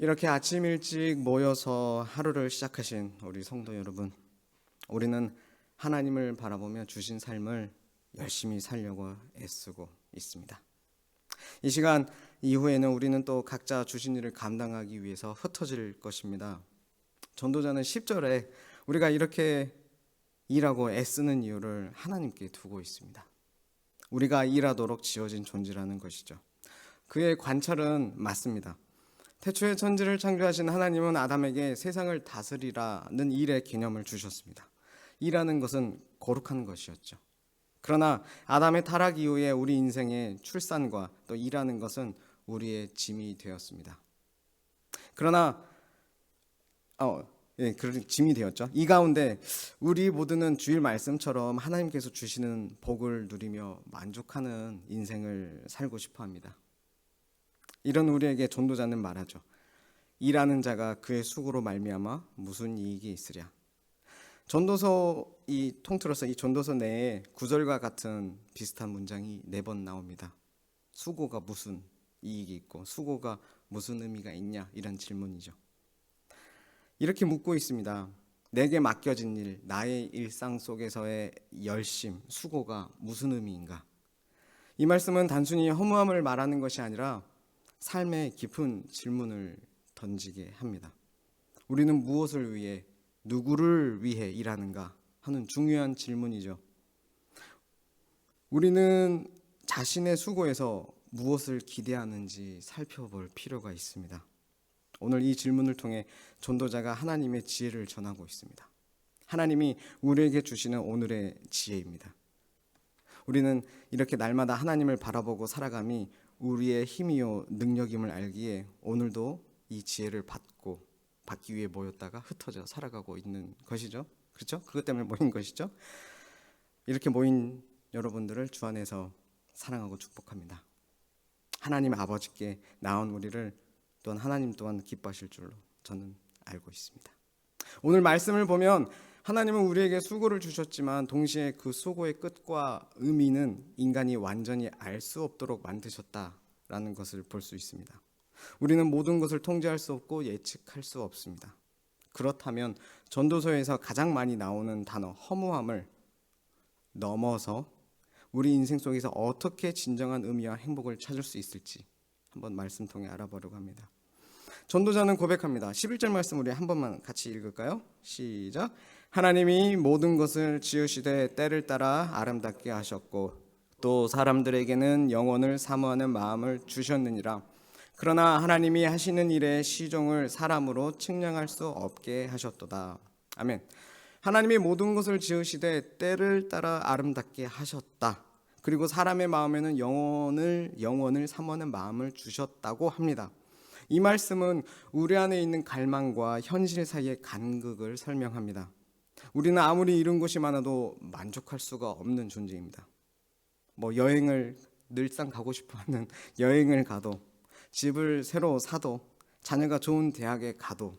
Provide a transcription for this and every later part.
이렇게 아침 일찍 모여서 하루를 시작하신 우리 성도 여러분, 우리는 하나님을 바라보며 주신 삶을 열심히 살려고 애쓰고 있습니다. 이 시간 이후에는 우리는 또 각자 주신 일을 감당하기 위해서 흩어질 것입니다. 전도자는 10절에 우리가 이렇게 일하고 애쓰는 이유를 하나님께 두고 있습니다. 우리가 일하도록 지어진 존재라는 것이죠. 그의 관찰은 맞습니다. 태초에 천지를 창조하신 하나님은 아담에게 세상을 다스리라는 일의 개념을 주셨습니다. 일하는 것은 거룩한 것이었죠. 그러나 아담의 타락 이후에 우리 인생의 출산과 또 일하는 것은 우리의 짐이 되었습니다. 그러나 짐이 되었죠. 이 가운데 우리 모두는 주일 말씀처럼 하나님께서 주시는 복을 누리며 만족하는 인생을 살고 싶어 합니다. 이런 우리에게 전도자는 말하죠. 일하는 자가 그의 수고로 말미암아 무슨 이익이 있으랴. 전도서 통틀어서 이 전도서 내에 구절과 같은 비슷한 문장이 4번 나옵니다. 수고가 무슨 이익이 있고 수고가 무슨 의미가 있냐, 이런 질문이죠. 이렇게 묻고 있습니다. 내게 맡겨진 일, 나의 일상 속에서의 열심, 수고가 무슨 의미인가? 이 말씀은 단순히 허무함을 말하는 것이 아니라 삶의 깊은 질문을 던지게 합니다. 우리는 무엇을 위해, 누구를 위해 일하는가 하는 중요한 질문이죠. 우리는 자신의 수고에서 무엇을 기대하는지 살펴볼 필요가 있습니다. 오늘 이 질문을 통해 전도자가 하나님의 지혜를 전하고 있습니다. 하나님이 우리에게 주시는 오늘의 지혜입니다. 우리는 이렇게 날마다 하나님을 바라보고 살아감이 우리의 힘이요 능력임을 알기에 오늘도 이 지혜를 받기 위해 모였다가 흩어져 살아가고 있는 것이죠. 그렇죠? 그것 때문에 모인 것이죠. 이렇게 모인 여러분들을 주 안에서 사랑하고 축복합니다. 하나님 아버지께 나온 우리를 또한 하나님 또한 기뻐하실 줄로 저는 알고 있습니다. 오늘 말씀을 보면 하나님은 우리에게 수고를 주셨지만 동시에 그 수고의 끝과 의미는 인간이 완전히 알 수 없도록 만드셨다라는 것을 볼 수 있습니다. 우리는 모든 것을 통제할 수 없고 예측할 수 없습니다. 그렇다면 전도서에서 가장 많이 나오는 단어 허무함을 넘어서 우리 인생 속에서 어떻게 진정한 의미와 행복을 찾을 수 있을지 한번 말씀 통해 알아보려고 합니다. 전도자는 고백합니다. 11절 말씀 우리 한 번만 같이 읽을까요? 시작. 하나님이 모든 것을 지으시되 때를 따라 아름답게 하셨고 또 사람들에게는 영원을 사모하는 마음을 주셨느니라. 그러나 하나님이 하시는 일의 시종을 사람으로 측량할 수 없게 하셨도다. 아멘. 하나님이 모든 것을 지으시되 때를 따라 아름답게 하셨다. 그리고 사람의 마음에는 영원을 사모하는 마음을 주셨다고 합니다. 이 말씀은 우리 안에 있는 갈망과 현실 사이의 간극을 설명합니다. 우리는 아무리 이룬 것이 많아도 만족할 수가 없는 존재입니다. 여행을 늘상 가고 싶어하는 여행을 가도, 집을 새로 사도, 자녀가 좋은 대학에 가도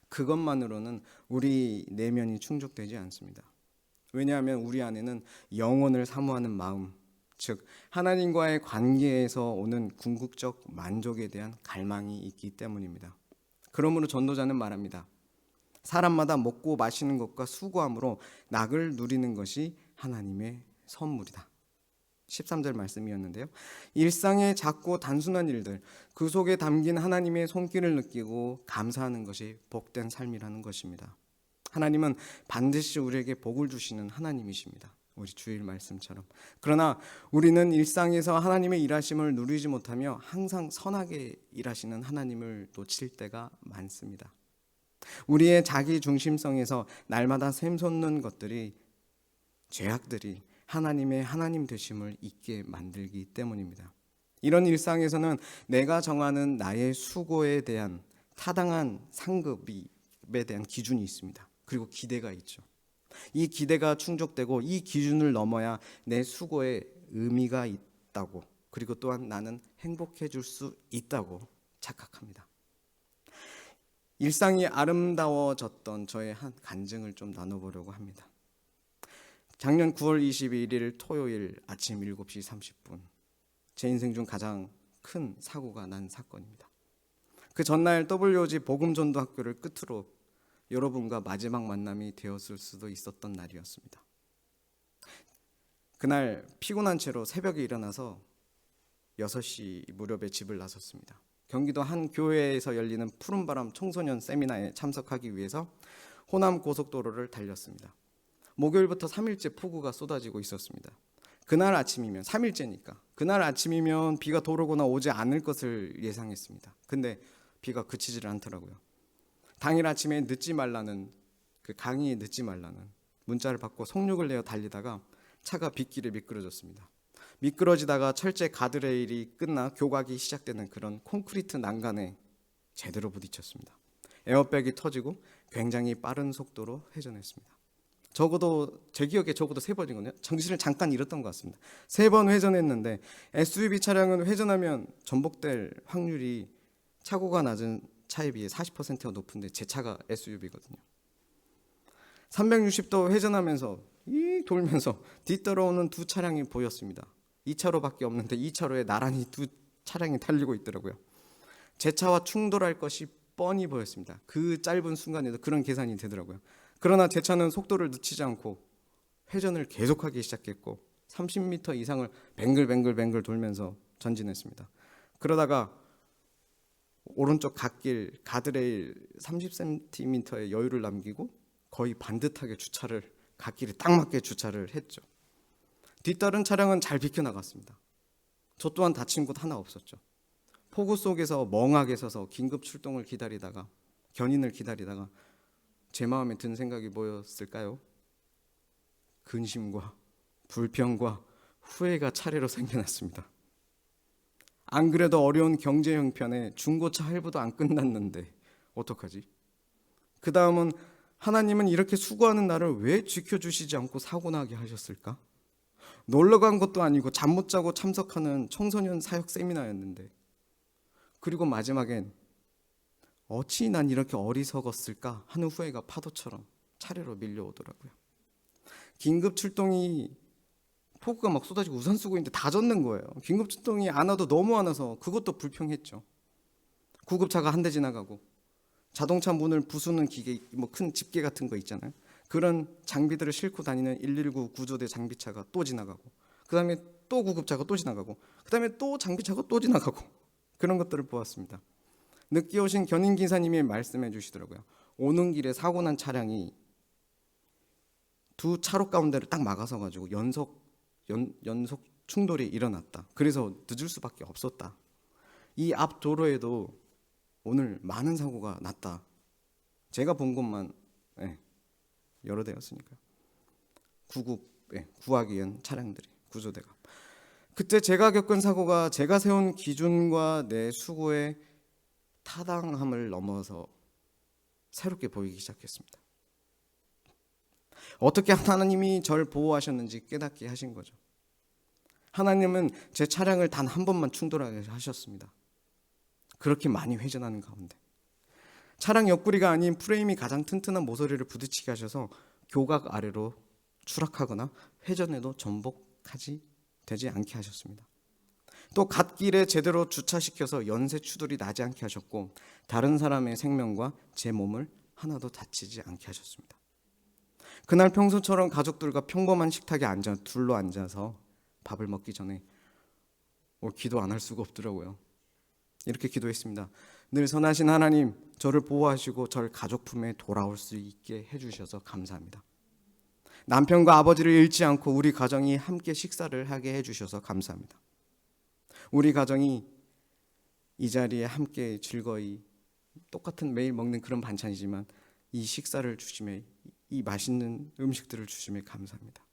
그것만으로는 우리 내면이 충족되지 않습니다. 왜냐하면 우리 안에는 영원을 사모하는 마음, 즉 하나님과의 관계에서 오는 궁극적 만족에 대한 갈망이 있기 때문입니다. 그러므로 전도자는 말합니다. 사람마다 먹고 마시는 것과 수고함으로 낙을 누리는 것이 하나님의 선물이다. 13절 말씀이었는데요. 일상의 작고 단순한 일들, 그 속에 담긴 하나님의 손길을 느끼고 감사하는 것이 복된 삶이라는 것입니다. 하나님은 반드시 우리에게 복을 주시는 하나님이십니다. 우리 주일 말씀처럼. 그러나 우리는 일상에서 하나님의 일하심을 누리지 못하며 항상 선하게 일하시는 하나님을 놓칠 때가 많습니다. 우리의 자기 중심성에서 날마다 샘솟는 것들이, 죄악들이 하나님의 하나님 되심을 잊게 만들기 때문입니다. 이런 일상에서는 내가 정하는 나의 수고에 대한 타당한 상급에 대한 기준이 있습니다. 그리고 기대가 있죠. 이 기대가 충족되고 이 기준을 넘어야 내 수고에 의미가 있다고, 그리고 또한 나는 행복해질 수 있다고 착각합니다. 일상이 아름다워졌던 저의 한 간증을 좀 나눠보려고 합니다. 작년 9월 21일 토요일 아침 7시 30분, 제 인생 중 가장 큰 사고가 난 사건입니다. 그 전날 WOG 복음전도 학교를 끝으로 여러분과 마지막 만남이 되었을 수도 있었던 날이었습니다. 그날 피곤한 채로 새벽에 일어나서 6시 무렵에 집을 나섰습니다. 경기도 한 교회에서 열리는 푸른바람 청소년 세미나에 참석하기 위해서 호남 고속도로를 달렸습니다. 목요일부터 3일째 폭우가 쏟아지고 있었습니다. 그날 아침이면 3일째니까 그날 아침이면 비가 도로거나 오지 않을 것을 예상했습니다. 근데 비가 그치질 않더라고요. 당일 아침에 늦지 말라는 그 강의에 늦지 말라는 문자를 받고 속력을 내어 달리다가 차가 빗길에 미끄러졌습니다. 미끄러지다가 철제 가드레일이 끝나 교각이 시작되는 그런 콘크리트 난간에 제대로 부딪혔습니다. 에어백이 터지고 굉장히 빠른 속도로 회전했습니다. 적어도 제 기억에 적어도 3번이거든요. 정신을 잠깐 잃었던 것 같습니다. 3번 회전했는데 SUV 차량은 회전하면 전복될 확률이 차고가 낮은 차에 비해 40%가 높은데 제 차가 SUV거든요. 360도 회전하면서 돌면서 뒤따라오는 두 차량이 보였습니다. 2차로밖에 없는데 2차로에 나란히 두 차량이 달리고 있더라고요. 제 차와 충돌할 것이 뻔히 보였습니다. 그 짧은 순간에도 그런 계산이 되더라고요. 그러나 제 차는 속도를 늦추지 않고 회전을 계속하기 시작했고 30m 이상을 뱅글뱅글 돌면서 전진했습니다. 그러다가 오른쪽 갓길 가드레일 30cm의 여유를 남기고 거의 반듯하게 주차를 갓길에 딱 맞게 주차를 했죠. 뒤따른 차량은 잘 비켜나갔습니다. 저 또한 다친 곳 하나 없었죠. 폭우 속에서 멍하게 서서 긴급 출동을 기다리다가 견인을 기다리다가 제 마음에 든 생각이 뭐였을까요? 근심과 불평과 후회가 차례로 생겨났습니다. 안 그래도 어려운 경제 형편에 중고차 할부도 안 끝났는데 어떡하지? 그 다음은 하나님은 이렇게 수고하는 나를 왜 지켜주시지 않고 사고나게 하셨을까? 놀러 간 것도 아니고 잠 못 자고 참석하는 청소년 사역 세미나였는데, 그리고 마지막엔 어찌 난 이렇게 어리석었을까 하는 후회가 파도처럼 차례로 밀려오더라고요. 긴급 출동이 폭우가 막 쏟아지고 우산 쓰고 있는데 다 젖는 거예요. 긴급 출동이 안 와도 너무 안 와서 그것도 불평했죠. 구급차가 한 대 지나가고 자동차 문을 부수는 기계, 뭐 큰 집게 같은 거 있잖아요. 그런 장비들을 싣고 다니는 119 구조대 장비차가 또 지나가고, 그 다음에 또 구급차가 또 지나가고, 그 다음에 또 장비차가 또 지나가고, 그런 것들을 보았습니다. 늦게 오신 견인기사님이 말씀해 주시더라고요. 오는 길에 사고 난 차량이 두 차로 가운데를 딱 막아서 가지고 연속 충돌이 일어났다. 그래서 늦을 수밖에 없었다. 이 앞 도로에도 오늘 많은 사고가 났다. 제가 본 것만 여러 대였으니까요. 구하기 위한 차량들이, 구조대가. 그때 제가 겪은 사고가 제가 세운 기준과 내 수고의 타당함을 넘어서 새롭게 보이기 시작했습니다. 어떻게 하나님이 저를 보호하셨는지 깨닫게 하신 거죠. 하나님은 제 차량을 단 한 번만 충돌하게 하셨습니다. 그렇게 많이 회전하는 가운데 차량 옆구리가 아닌 프레임이 가장 튼튼한 모서리를 부딪히게 하셔서 교각 아래로 추락하거나 회전에도 전복하지 되지 않게 하셨습니다. 또 갓길에 제대로 주차시켜서 연쇄 추돌이 나지 않게 하셨고, 다른 사람의 생명과 제 몸을 하나도 다치지 않게 하셨습니다. 그날 평소처럼 가족들과 평범한 식탁에 둘러 앉아서 밥을 먹기 전에 기도 안 할 수가 없더라고요. 이렇게 기도했습니다. 늘 선하신 하나님, 저를 보호하시고 저를 가족 품에 돌아올 수 있게 해주셔서 감사합니다. 남편과 아버지를 잃지 않고 우리 가정이 함께 식사를 하게 해주셔서 감사합니다. 우리 가정이 이 자리에 함께 즐거이 똑같은 매일 먹는 그런 반찬이지만 이 식사를 주심에, 이 맛있는 음식들을 주심에 감사합니다.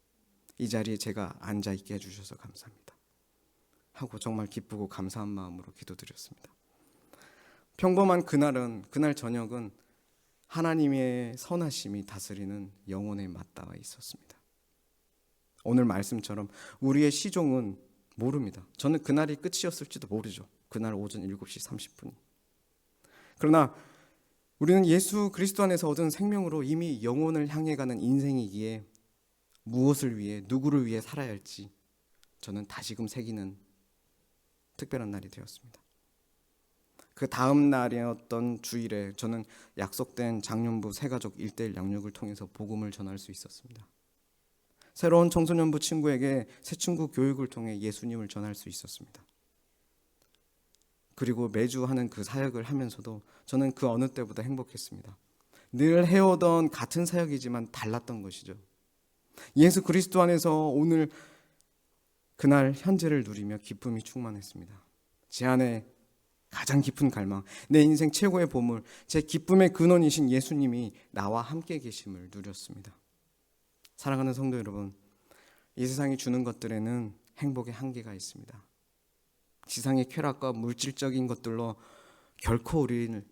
이 자리에 제가 앉아 있게 해주셔서 감사합니다 하고 정말 기쁘고 감사한 마음으로 기도드렸습니다. 평범한 그날 저녁은 하나님의 선하심이 다스리는 영혼에 맞닿아 있었습니다. 오늘 말씀처럼 우리의 시종은 모릅니다. 저는 그날이 끝이었을지도 모르죠. 그날 오전 7시 30분. 그러나 우리는 예수 그리스도 안에서 얻은 생명으로 이미 영혼을 향해 가는 인생이기에 무엇을 위해, 누구를 위해 살아야 할지 저는 다시금 새기는 특별한 날이 되었습니다. 그 다음 날이었던 주일에 저는 약속된 장년부 새가족 1:1 양육을 통해서 복음을 전할 수 있었습니다. 새로운 청소년부 친구에게 새 친구 교육을 통해 예수님을 전할 수 있었습니다. 그리고 매주 하는 그 사역을 하면서도 저는 그 어느 때보다 행복했습니다. 늘 해오던 같은 사역이지만 달랐던 것이죠. 예수 그리스도 안에서 오늘 그날 현재를 누리며 기쁨이 충만했습니다. 제 안에 가장 깊은 갈망, 내 인생 최고의 보물, 제 기쁨의 근원이신 예수님이 나와 함께 계심을 누렸습니다. 사랑하는 성도 여러분, 이 세상이 주는 것들에는 행복의 한계가 있습니다. 지상의 쾌락과 물질적인 것들로 결코 우리는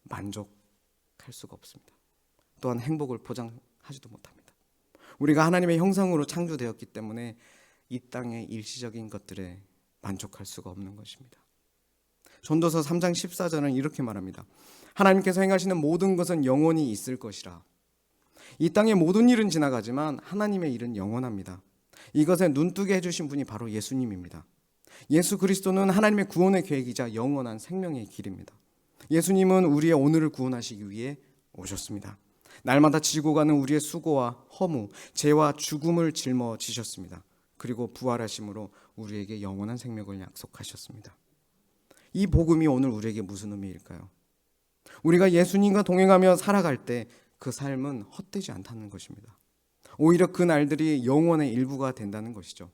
만족할 수가 없습니다. 또한 행복을 보장하지도 못합니다. 우리가 하나님의 형상으로 창조되었기 때문에 이 땅의 일시적인 것들에 만족할 수가 없는 것입니다. 전도서 3장 14절은 이렇게 말합니다. 하나님께서 행하시는 모든 것은 영원히 있을 것이라. 이 땅의 모든 일은 지나가지만 하나님의 일은 영원합니다. 이것에 눈뜨게 해주신 분이 바로 예수님입니다. 예수 그리스도는 하나님의 구원의 계획이자 영원한 생명의 길입니다. 예수님은 우리의 오늘을 구원하시기 위해 오셨습니다. 날마다 지고 가는 우리의 수고와 허무, 죄와 죽음을 짊어지셨습니다. 그리고 부활하심으로 우리에게 영원한 생명을 약속하셨습니다. 이 복음이 오늘 우리에게 무슨 의미일까요? 우리가 예수님과 동행하며 살아갈 때 그 삶은 헛되지 않다는 것입니다. 오히려 그 날들이 영원의 일부가 된다는 것이죠.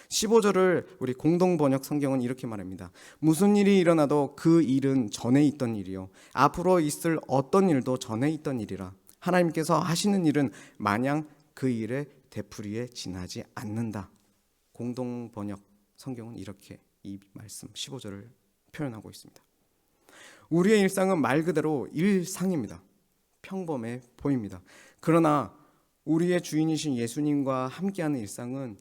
15절을 우리 공동번역 성경은 이렇게 말합니다. 무슨 일이 일어나도 그 일은 전에 있던 일이요 앞으로 있을 어떤 일도 전에 있던 일이라. 하나님께서 하시는 일은 마냥 그 일의 되풀이에 지나지 않는다. 공동번역 성경은 이렇게 이 말씀 15절을 표현하고 있습니다. 우리의 일상은 말 그대로 일상입니다. 평범해 보입니다. 그러나 우리의 주인이신 예수님과 함께하는 일상은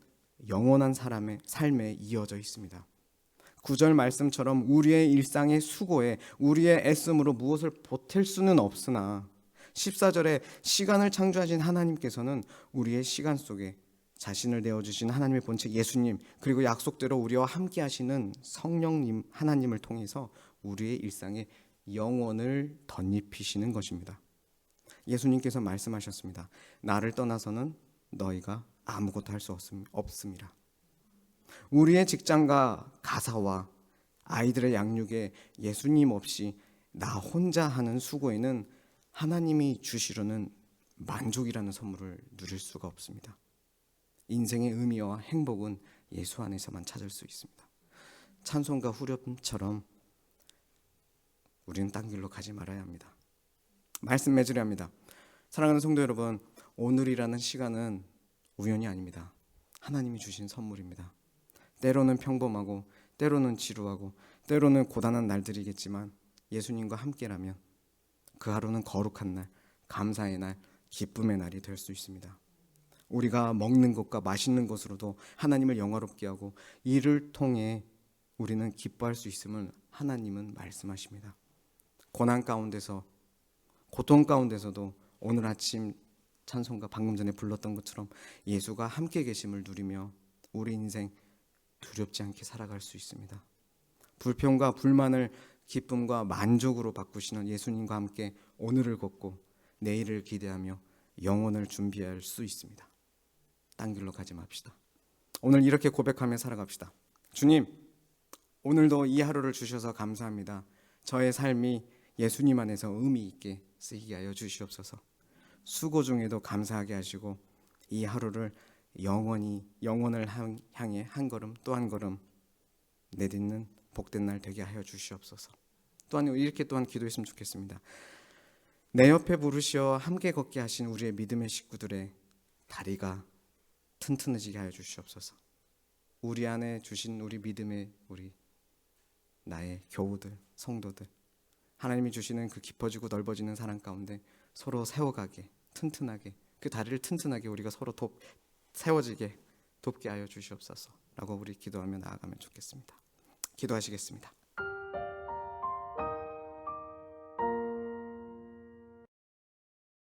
영원한 사람의 삶에 이어져 있습니다. 9절 말씀처럼 우리의 일상의 수고에 우리의 애씀으로 무엇을 보탤 수는 없으나 14절에 시간을 창조하신 하나님께서는 우리의 시간 속에 자신을 내어주신 하나님의 본체 예수님 그리고 약속대로 우리와 함께 하시는 성령님 하나님을 통해서 우리의 일상에 영원을 덧입히시는 것입니다. 예수님께서 말씀하셨습니다. 나를 떠나서는 너희가 아무것도 할 수 없습니다. 우리의 직장과 가사와 아이들의 양육에 예수님 없이 나 혼자 하는 수고에는 하나님이 주시려는 만족이라는 선물을 누릴 수가 없습니다. 인생의 의미와 행복은 예수 안에서만 찾을 수 있습니다. 찬송가 후렴처럼 우리는 딴 길로 가지 말아야 합니다. 말씀 맺으려 합니다. 사랑하는 성도 여러분, 오늘이라는 시간은 우연이 아닙니다. 하나님이 주신 선물입니다. 때로는 평범하고 때로는 지루하고 때로는 고단한 날들이겠지만 예수님과 함께라면 그 하루는 거룩한 날, 감사의 날, 기쁨의 날이 될 수 있습니다. 우리가 먹는 것과 마시는 것으로도 하나님을 영화롭게 하고 이를 통해 우리는 기뻐할 수 있음을 하나님은 말씀하십니다. 고난 가운데서 고통 가운데서도 오늘 아침 찬송가 방금 전에 불렀던 것처럼 예수가 함께 계심을 누리며 우리 인생 두렵지 않게 살아갈 수 있습니다. 불평과 불만을 기쁨과 만족으로 바꾸시는 예수님과 함께 오늘을 걷고 내일을 기대하며 영혼을 준비할 수 있습니다. 딴 길로 가지 맙시다. 오늘 이렇게 고백하며 살아갑시다. 주님, 오늘도 이 하루를 주셔서 감사합니다. 저의 삶이 예수님 안에서 의미 있게 쓰이게 하여 주시옵소서. 수고 중에도 감사하게 하시고 이 하루를 영원을 향해 한 걸음 또 한 걸음 내딛는 복된 날 되게 하여 주시옵소서. 또한 이렇게 또한 기도했으면 좋겠습니다. 내 옆에 부르시어 함께 걷게 하신 우리의 믿음의 식구들의 다리가 튼튼해지게 하여 주시옵소서. 우리 안에 주신 우리 믿음의 나의 교우들, 성도들, 하나님이 주시는 그 깊어지고 넓어지는 사랑 가운데 서로 세워가게, 튼튼하게, 그 다리를 튼튼하게 우리가 서로 세워지게 돕게 하여 주시옵소서 라고 우리 기도하며 나아가면 좋겠습니다. 기도하시겠습니다.